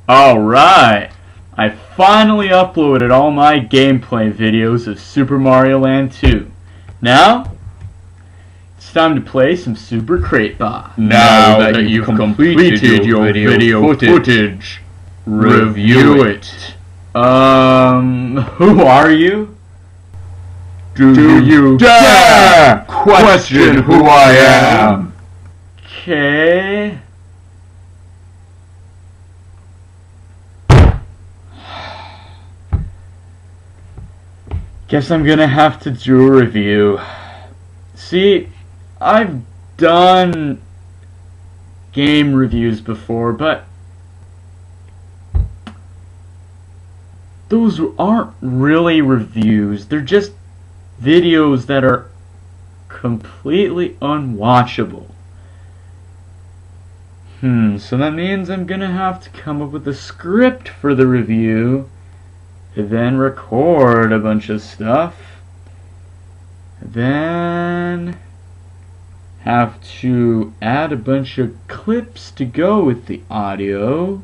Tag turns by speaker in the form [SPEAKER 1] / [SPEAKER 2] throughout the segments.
[SPEAKER 1] Alright, I finally uploaded all my gameplay videos of Super Mario Land 2. Now, it's time to play some Super Crate Boss.
[SPEAKER 2] Now that you've completed your video footage, review it.
[SPEAKER 1] Who are you?
[SPEAKER 2] Do you dare question who I am?
[SPEAKER 1] Okay. Guess I'm gonna have to do a review. See, I've done game reviews before, but those aren't really reviews. They're just videos that are completely unwatchable. So that means I'm gonna have to come up with a script for the review, then record a bunch of stuff, then have to add a bunch of clips to go with the audio.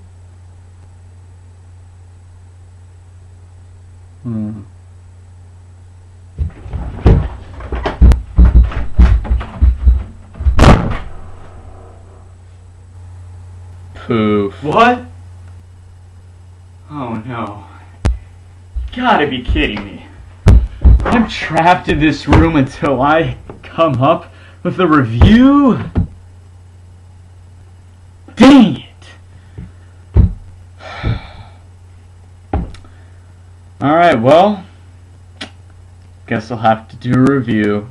[SPEAKER 2] Poof.
[SPEAKER 1] What? Oh no. Gotta be kidding me. I'm trapped in this room until I come up with a review? Dang it! Alright, well, guess I'll have to do a review.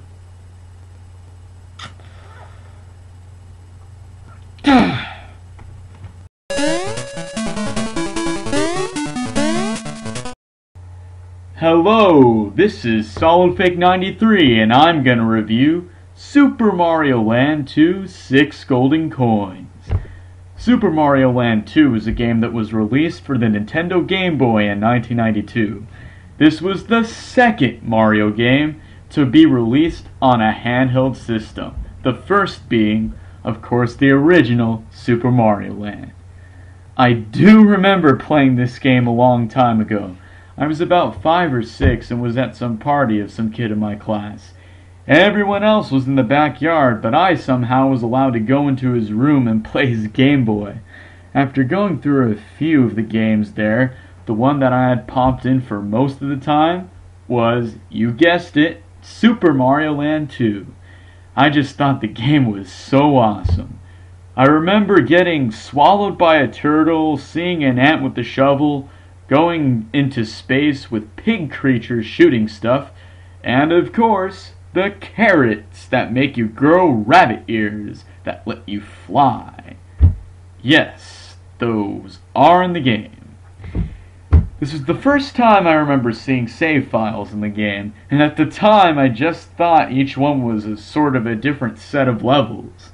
[SPEAKER 1] Hello, this is SolidFake93 and I'm gonna review Super Mario Land 2 6 Golden Coins. Super Mario Land 2 is a game that was released for the Nintendo Game Boy in 1992. This was the second Mario game to be released on a handheld system, the first being, of course, the original Super Mario Land. I do remember playing this game a long time ago. I was about 5 or 6 and was at some party of some kid in my class. Everyone else was in the backyard, but I somehow was allowed to go into his room and play his Game Boy. After going through a few of the games there, the one that I had popped in for most of the time was, you guessed it, Super Mario Land 2. I just thought the game was so awesome. I remember getting swallowed by a turtle, seeing an ant with a shovel, going into space with pig creatures shooting stuff, and of course, the carrots that make you grow rabbit ears that let you fly. Yes, those are in the game. This was the first time I remember seeing save files in the game, and at the time I just thought each one was a sort of a different set of levels.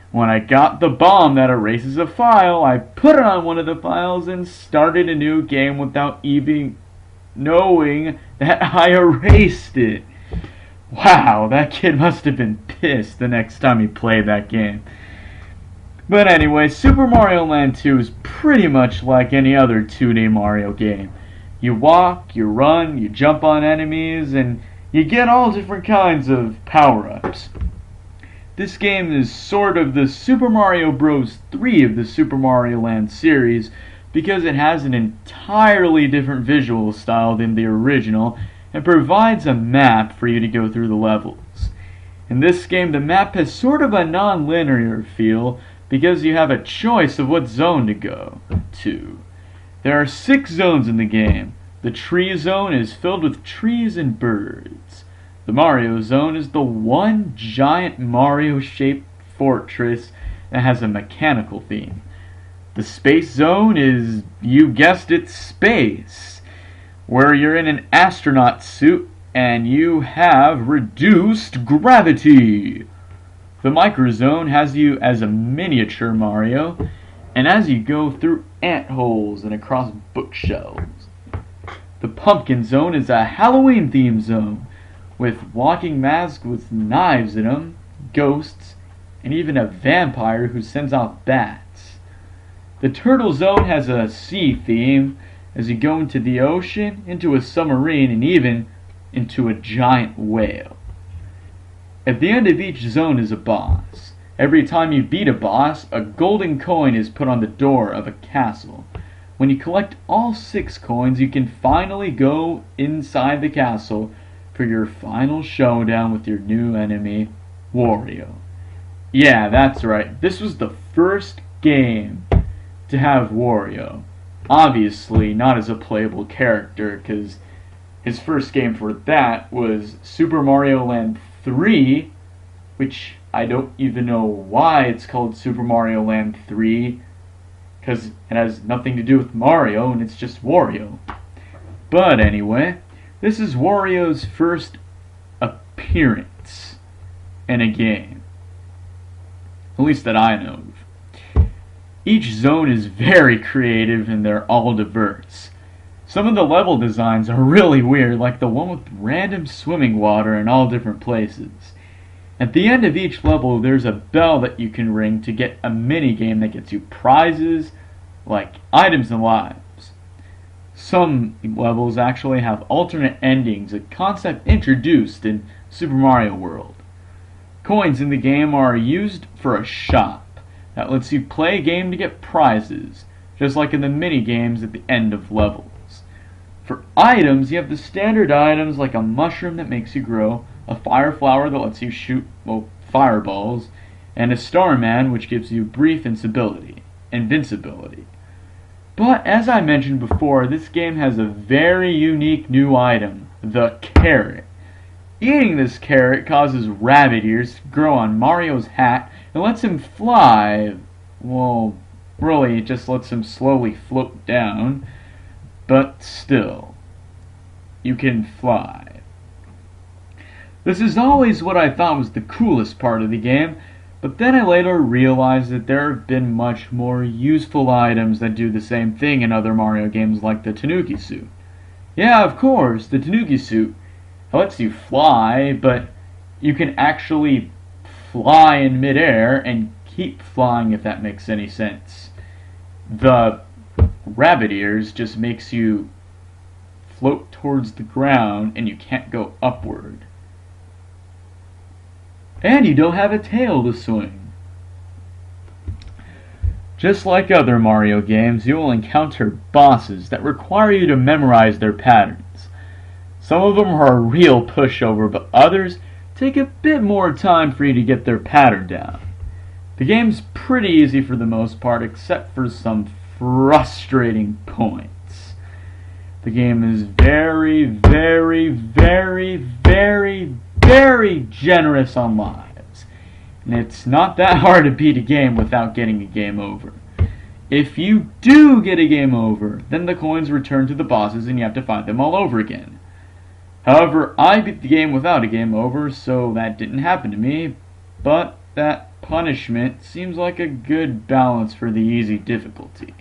[SPEAKER 1] When I got the bomb that erases a file, I put it on one of the files and started a new game without even knowing that I erased it. Wow, that kid must have been pissed the next time he played that game. But anyway, Super Mario Land 2 is pretty much like any other 2D Mario game. You walk, you run, you jump on enemies, and you get all different kinds of power-ups. This game is sort of the Super Mario Bros. 3 of the Super Mario Land series because it has an entirely different visual style than the original and provides a map for you to go through the levels. In this game, the map has sort of a non-linear feel because you have a choice of what zone to go to. There are 6 zones in the game. The tree zone is filled with trees and birds. The Mario Zone is the one giant Mario-shaped fortress that has a mechanical theme. The Space Zone is, you guessed it, space, where you're in an astronaut suit and you have reduced gravity. The Micro Zone has you as a miniature Mario, and as you go through ant holes and across bookshelves. The Pumpkin Zone is a Halloween-themed zone, with walking masks with knives in them, ghosts, and even a vampire who sends out bats. The Turtle Zone has a sea theme as you go into the ocean, into a submarine, and even into a giant whale. At the end of each zone is a boss. Every time you beat a boss, a golden coin is put on the door of a castle. When you collect all 6 coins, you can finally go inside the castle for your final showdown with your new enemy, Wario. Yeah, that's right. This was the first game to have Wario. Obviously, not as a playable character, because his first game for that was Super Mario Land 3, which I don't even know why it's called Super Mario Land 3, because it has nothing to do with Mario and it's just Wario. But anyway, this is Wario's first appearance in a game, at least that I know of. Each zone is very creative and they're all diverse. Some of the level designs are really weird, like the one with random swimming water in all different places. At the end of each level, there's a bell that you can ring to get a mini-game that gets you prizes, like items and lives. Some levels actually have alternate endings, a concept introduced in Super Mario World. Coins in the game are used for a shop that lets you play a game to get prizes, just like in the mini-games at the end of levels. For items, you have the standard items like a mushroom that makes you grow, a fire flower that lets you shoot, fireballs, and a Starman which gives you brief invincibility. But as I mentioned before, this game has a very unique new item, the carrot. Eating this carrot causes rabbit ears to grow on Mario's hat and lets him fly. Well, really, it just lets him slowly float down. But still, you can fly. This is always what I thought was the coolest part of the game, but then I later realized that there have been much more useful items that do the same thing in other Mario games, like the Tanuki Suit. Yeah, of course, the Tanuki Suit lets you fly, but you can actually fly in midair and keep flying, if that makes any sense. The rabbit ears just makes you float towards the ground and you can't go upward. And you don't have a tail to swing. Just like other Mario games, you will encounter bosses that require you to memorize their patterns. Some of them are a real pushover, but others take a bit more time for you to get their pattern down. The game's pretty easy for the most part, except for some frustrating points. The game is very, very, very, very, very generous on lives. And it's not that hard to beat a game without getting a game over. If you do get a game over, then the coins return to the bosses and you have to find them all over again. However, I beat the game without a game over, so that didn't happen to me, but that punishment seems like a good balance for the easy difficulty.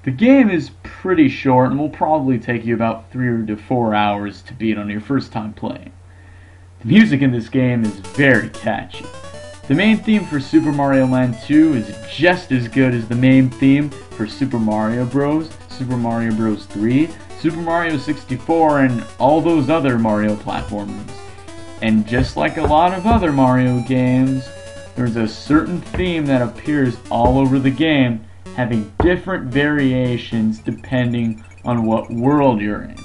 [SPEAKER 1] The game is pretty short and will probably take you about 3 to 4 hours to beat on your first time playing. The music in this game is very catchy. The main theme for Super Mario Land 2 is just as good as the main theme for Super Mario Bros., Super Mario Bros. 3, Super Mario 64, and all those other Mario platformers. And just like a lot of other Mario games, there's a certain theme that appears all over the game, having different variations depending on what world you're in.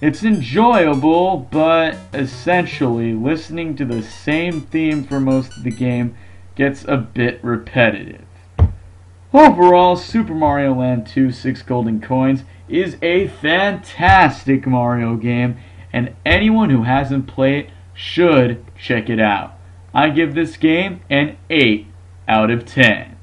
[SPEAKER 1] It's enjoyable, but essentially listening to the same theme for most of the game gets a bit repetitive. Overall, Super Mario Land 2 6 Golden Coins is a fantastic Mario game, and anyone who hasn't played it should check it out. I give this game an 8 out of 10.